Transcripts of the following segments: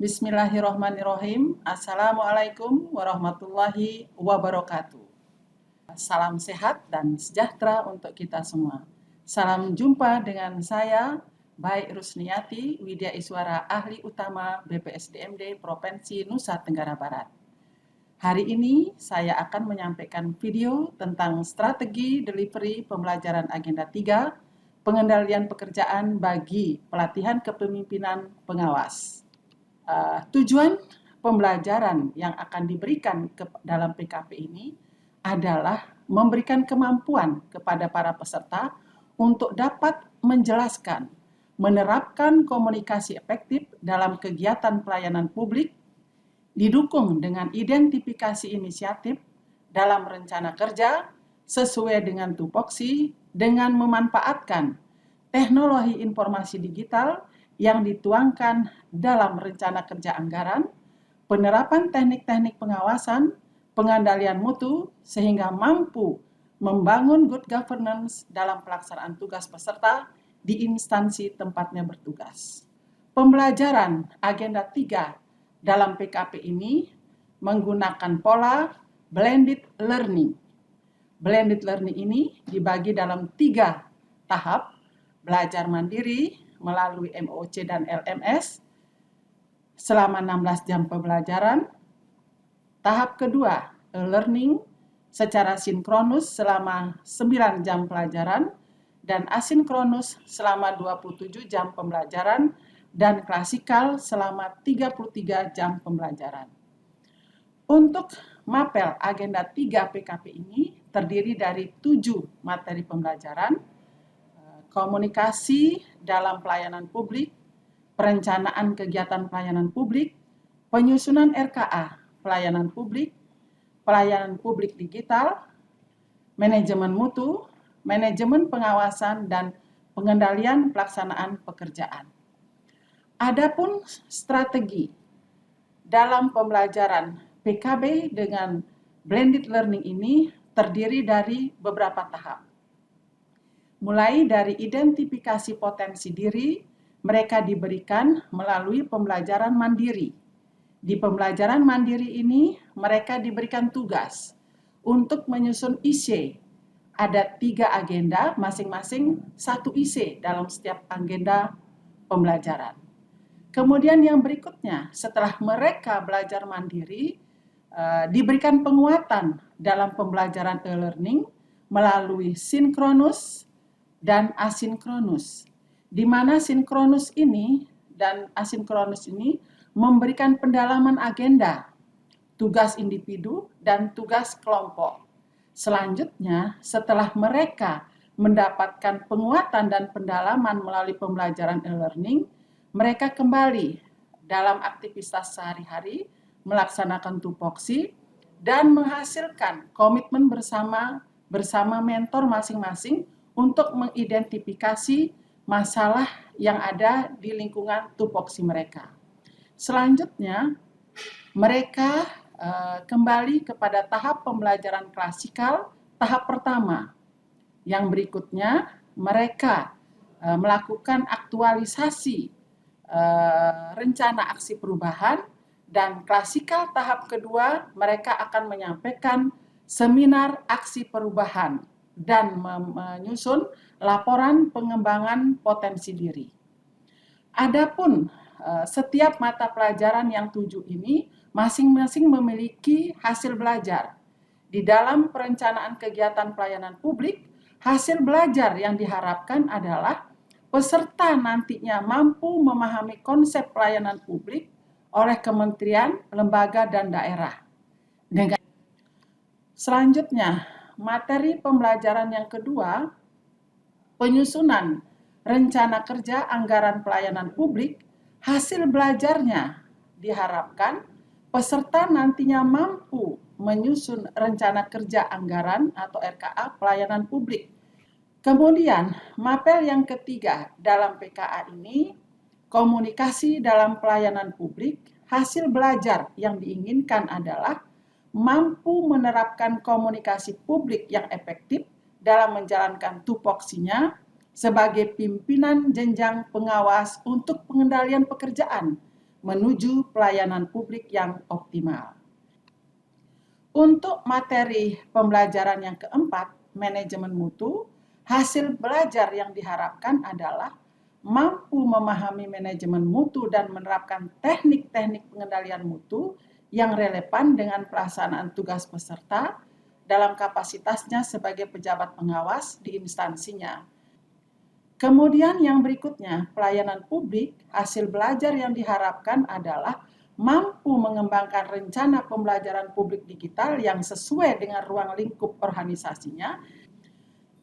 Bismillahirrahmanirrahim. Assalamualaikum warahmatullahi wabarakatuh. Salam sehat dan sejahtera untuk kita semua. Salam jumpa dengan saya, Baik Rusniati, Widya Iswara, Ahli Utama BPSDMD Provinsi Nusa Tenggara Barat. Hari ini saya akan menyampaikan video tentang strategi delivery pembelajaran Agenda 3, pengendalian pekerjaan bagi pelatihan kepemimpinan pengawas. Tujuan pembelajaran yang akan diberikan dalam PKP ini adalah memberikan kemampuan kepada para peserta untuk dapat menjelaskan, menerapkan komunikasi efektif dalam kegiatan pelayanan publik, didukung dengan identifikasi inisiatif dalam rencana kerja sesuai dengan tupoksi dengan memanfaatkan teknologi informasi digital yang dituangkan dalam rencana kerja anggaran, penerapan teknik-teknik pengawasan, pengendalian mutu, sehingga mampu membangun good governance dalam pelaksanaan tugas peserta di instansi tempatnya bertugas. Pembelajaran Agenda 3 dalam PKP ini menggunakan pola blended learning. Blended learning ini dibagi dalam 3 tahap: belajar mandiri melalui MOC dan LMS selama 16 jam pembelajaran. Tahap kedua, learning secara sinkronus selama 9 jam pelajaran dan asinkronus selama 27 jam pembelajaran dan klasikal selama 33 jam pembelajaran. Untuk mapel Agenda 3 PKP ini terdiri dari 7 materi pembelajaran: komunikasi dalam pelayanan publik, perencanaan kegiatan pelayanan publik, penyusunan RKA pelayanan publik digital, manajemen mutu, manajemen pengawasan, dan pengendalian pelaksanaan pekerjaan. Adapun strategi dalam pembelajaran PKB dengan blended learning ini terdiri dari beberapa tahap. Mulai dari identifikasi potensi diri, mereka diberikan melalui pembelajaran mandiri. Di pembelajaran mandiri ini, mereka diberikan tugas untuk menyusun IC. Ada 3 agenda, masing-masing 1 IC dalam setiap agenda pembelajaran. Kemudian yang berikutnya, setelah mereka belajar mandiri, diberikan penguatan dalam pembelajaran e-learning melalui sinkronus dan asinkronus, di mana sinkronus ini dan asinkronus ini memberikan pendalaman agenda, tugas individu, dan tugas kelompok. Selanjutnya, setelah mereka mendapatkan penguatan dan pendalaman melalui pembelajaran e-learning, mereka kembali dalam aktivitas sehari-hari, melaksanakan tupoksi, dan menghasilkan komitmen bersama mentor masing-masing untuk mengidentifikasi masalah yang ada di lingkungan tupoksi mereka. Selanjutnya, mereka kembali kepada tahap pembelajaran klasikal tahap pertama. Yang berikutnya, mereka melakukan aktualisasi rencana aksi perubahan, dan klasikal tahap kedua, mereka akan menyampaikan seminar aksi perubahan dan menyusun laporan pengembangan potensi diri. Adapun setiap mata pelajaran yang 7 ini masing-masing memiliki hasil belajar. Di dalam perencanaan kegiatan pelayanan publik, hasil belajar yang diharapkan adalah peserta nantinya mampu memahami konsep pelayanan publik oleh kementerian, lembaga, dan daerah. Selanjutnya, materi pembelajaran yang kedua, penyusunan rencana kerja anggaran pelayanan publik. Hasil belajarnya diharapkan peserta nantinya mampu menyusun rencana kerja anggaran atau RKA pelayanan publik. Kemudian, mapel yang ketiga dalam PKA ini, komunikasi dalam pelayanan publik. Hasil belajar yang diinginkan adalah mampu menerapkan komunikasi publik yang efektif dalam menjalankan tupoksinya sebagai pimpinan jenjang pengawas untuk pengendalian pekerjaan menuju pelayanan publik yang optimal. Untuk materi pembelajaran yang keempat, manajemen mutu, hasil belajar yang diharapkan adalah mampu memahami manajemen mutu dan menerapkan teknik-teknik pengendalian mutu yang relevan dengan pelaksanaan tugas peserta dalam kapasitasnya sebagai pejabat pengawas di instansinya. Kemudian yang berikutnya, pelayanan publik, hasil belajar yang diharapkan adalah mampu mengembangkan rencana pembelajaran publik digital yang sesuai dengan ruang lingkup organisasinya.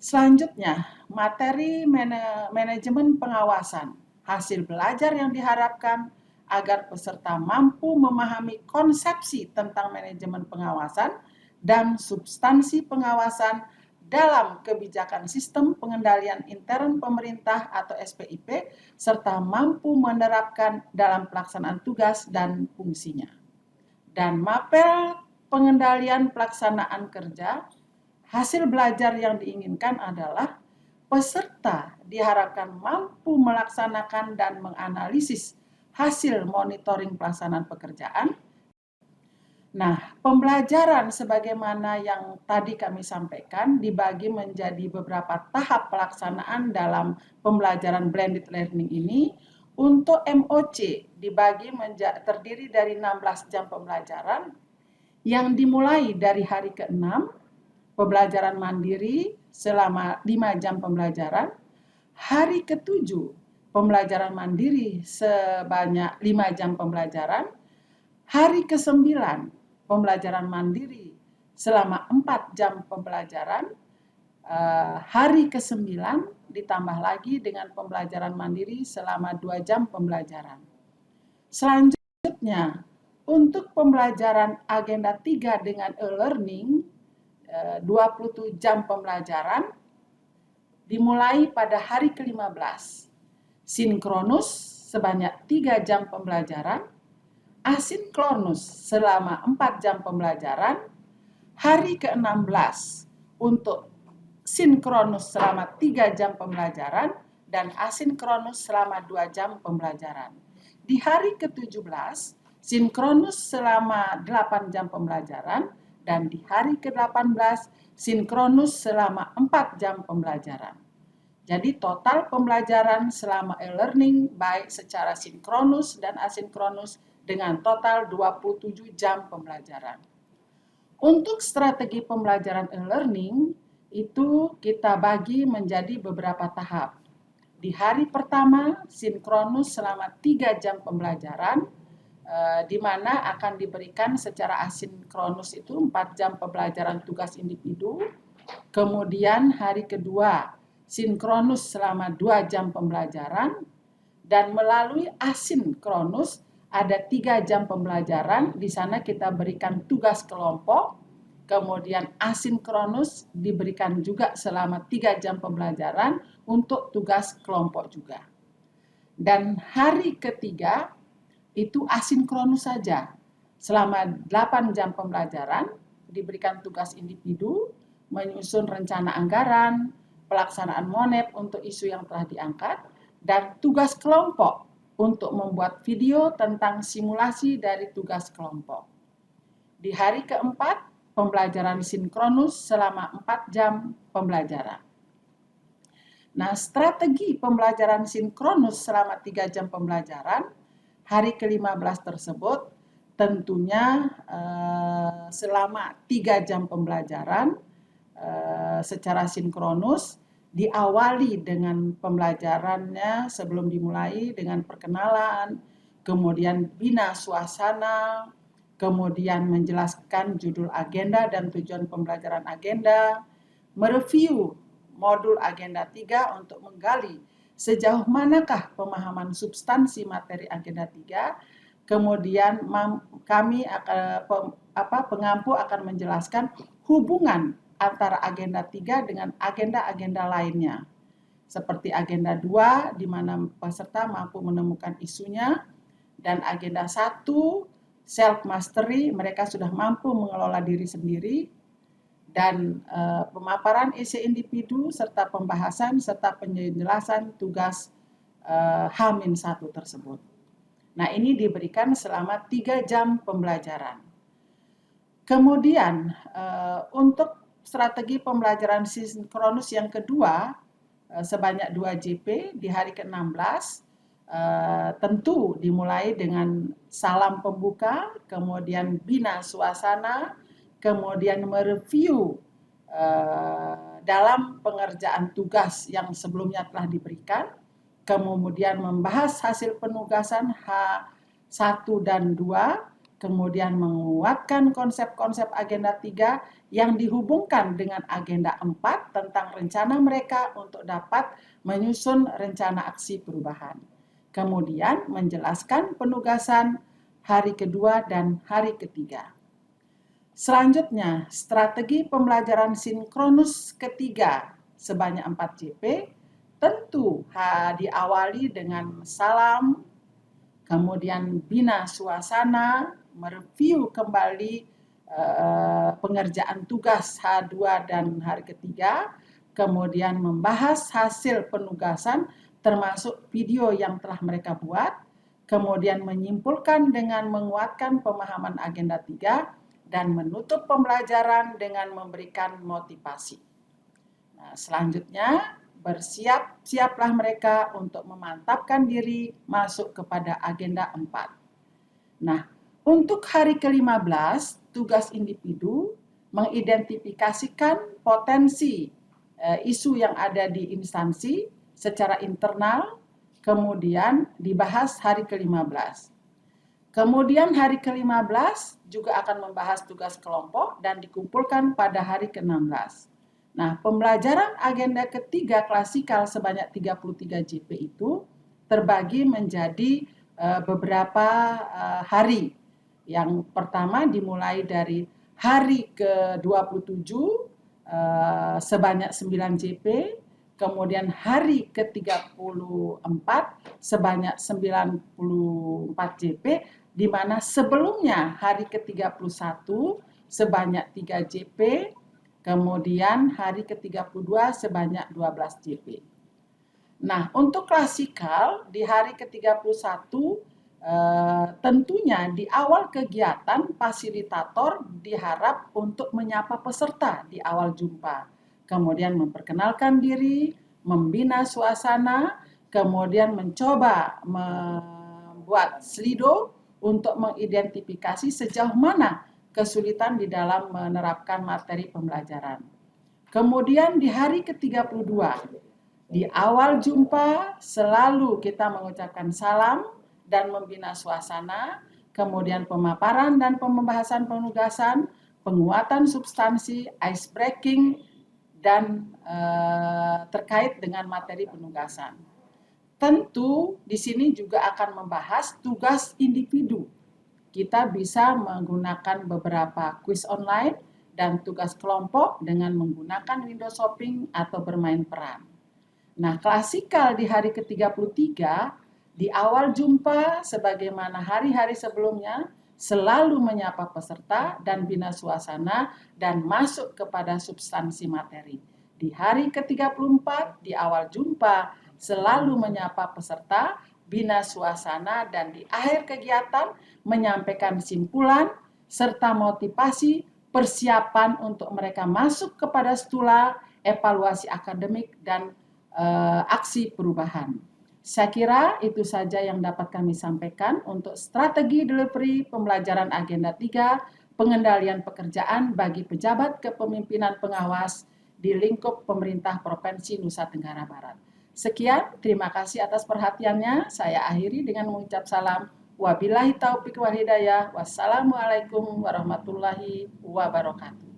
Selanjutnya, materi manajemen pengawasan, hasil belajar yang diharapkan agar peserta mampu memahami konsepsi tentang manajemen pengawasan dan substansi pengawasan dalam kebijakan sistem pengendalian intern pemerintah atau SPIP, serta mampu menerapkan dalam pelaksanaan tugas dan fungsinya. Dan mapel pengendalian pelaksanaan kerja, hasil belajar yang diinginkan adalah peserta diharapkan mampu melaksanakan dan menganalisis hasil monitoring pelaksanaan pekerjaan. Nah, pembelajaran sebagaimana yang tadi kami sampaikan dibagi menjadi beberapa tahap pelaksanaan dalam pembelajaran blended learning ini. Untuk MOC dibagi terdiri dari 16 jam pembelajaran yang dimulai dari hari ke-6, pembelajaran mandiri selama 5 jam pembelajaran, hari ke-7 pembelajaran mandiri sebanyak 5 jam pembelajaran, hari ke-9 pembelajaran mandiri selama 4 jam pembelajaran, hari ke-9 ditambah lagi dengan pembelajaran mandiri selama 2 jam pembelajaran. Selanjutnya, untuk pembelajaran agenda 3 dengan e-learning, 27 jam pembelajaran, dimulai pada hari ke-15. Sinkronus sebanyak 3 jam pembelajaran, asinkronus selama 4 jam pembelajaran, hari ke-16 untuk sinkronus selama 3 jam pembelajaran, dan asinkronus selama 2 jam pembelajaran. Di hari ke-17, sinkronus selama 8 jam pembelajaran, dan di hari ke-18, sinkronus selama 4 jam pembelajaran. Jadi total pembelajaran selama e-learning baik secara sinkronus dan asinkronus dengan total 27 jam pembelajaran. Untuk strategi pembelajaran e-learning itu kita bagi menjadi beberapa tahap. Di hari pertama sinkronus selama 3 jam pembelajaran, di mana akan diberikan secara asinkronus itu 4 jam pembelajaran tugas individu. Kemudian hari kedua sinkronus selama 2 jam pembelajaran, dan melalui asinkronus ada 3 jam pembelajaran, di sana kita berikan tugas kelompok, kemudian asinkronus diberikan juga selama 3 jam pembelajaran untuk tugas kelompok juga. Dan hari ketiga itu asinkronus saja, selama 8 jam pembelajaran diberikan tugas individu, menyusun rencana anggaran, pelaksanaan monep untuk isu yang telah diangkat, dan tugas kelompok untuk membuat video tentang simulasi dari tugas kelompok. Di hari keempat, pembelajaran sinkronus selama 4 jam pembelajaran. Nah, strategi pembelajaran sinkronus selama 3 jam pembelajaran, hari ke-15 tersebut tentunya selama 3 jam pembelajaran secara sinkronus, diawali dengan pembelajarannya sebelum dimulai dengan perkenalan, kemudian bina suasana, kemudian menjelaskan judul agenda dan tujuan pembelajaran agenda, mereview modul agenda 3 untuk menggali sejauh manakah pemahaman substansi materi agenda 3, kemudian kami pengampu akan menjelaskan hubungan antara agenda 3 dengan agenda-agenda lainnya. Seperti agenda 2, di mana peserta mampu menemukan isunya, dan agenda 1, self-mastery, mereka sudah mampu mengelola diri sendiri, dan pemaparan isi individu, serta pembahasan, serta penjelasan tugas H-1 tersebut. Nah, ini diberikan selama 3 jam pembelajaran. Kemudian untuk strategi pembelajaran sinkronus yang kedua sebanyak 2 JP di hari ke-16, tentu dimulai dengan salam pembuka, kemudian bina suasana, kemudian mereview dalam pengerjaan tugas yang sebelumnya telah diberikan, kemudian membahas hasil penugasan H1 dan 2, kemudian menguatkan konsep-konsep agenda 3 yang dihubungkan dengan agenda 4 tentang rencana mereka untuk dapat menyusun rencana aksi perubahan. Kemudian menjelaskan penugasan hari kedua dan hari ketiga. Selanjutnya, strategi pembelajaran sinkronus ketiga sebanyak 4 JP tentu diawali dengan salam, kemudian bina suasana, mereview kembali pengerjaan tugas H2 dan hari ketiga, kemudian membahas hasil penugasan termasuk video yang telah mereka buat, kemudian menyimpulkan dengan menguatkan pemahaman agenda 3, dan menutup pembelajaran dengan memberikan motivasi. Nah, selanjutnya, bersiap-siaplah mereka untuk memantapkan diri masuk kepada agenda 4. Nah, untuk hari ke-15, tugas individu mengidentifikasikan potensi isu yang ada di instansi secara internal, kemudian dibahas hari ke-15. Kemudian hari ke-15 juga akan membahas tugas kelompok dan dikumpulkan pada hari ke-16. Nah, pembelajaran agenda ketiga klasikal sebanyak 33 JP itu terbagi menjadi beberapa hari. Yang pertama dimulai dari hari ke-27 sebanyak 9 JP, kemudian hari ke-34 sebanyak 94 JP, di mana sebelumnya hari ke-31 sebanyak 3 JP, kemudian hari ke-32 sebanyak 12 JP. Nah, untuk klasikal di hari ke-31 tentunya di awal kegiatan fasilitator diharap untuk menyapa peserta di awal jumpa, kemudian memperkenalkan diri, membina suasana, kemudian mencoba membuat slido untuk mengidentifikasi sejauh mana kesulitan di dalam menerapkan materi pembelajaran. Kemudian di hari ke-32, di awal jumpa selalu kita mengucapkan salam dan membina suasana, kemudian pemaparan dan pembahasan penugasan, penguatan substansi, ice breaking, dan terkait dengan materi penugasan. Tentu di sini juga akan membahas tugas individu. Kita bisa menggunakan beberapa kuis online dan tugas kelompok dengan menggunakan window shopping atau bermain peran. Nah, klasikal di hari ke-33, di awal jumpa sebagaimana hari-hari sebelumnya, selalu menyapa peserta dan bina suasana dan masuk kepada substansi materi. Di hari ke-34, di awal jumpa, selalu menyapa peserta, bina suasana, dan di akhir kegiatan menyampaikan kesimpulan serta motivasi persiapan untuk mereka masuk kepada stula, evaluasi akademik, dan aksi perubahan. Saya kira itu saja yang dapat kami sampaikan untuk strategi delivery pembelajaran agenda 3, pengendalian pekerjaan bagi pejabat kepemimpinan pengawas di lingkup pemerintah Provinsi Nusa Tenggara Barat. Sekian, terima kasih atas perhatiannya. Saya akhiri dengan mengucap salam. Wabillahi taufiq wal hidayah. Wassalamualaikum warahmatullahi wabarakatuh.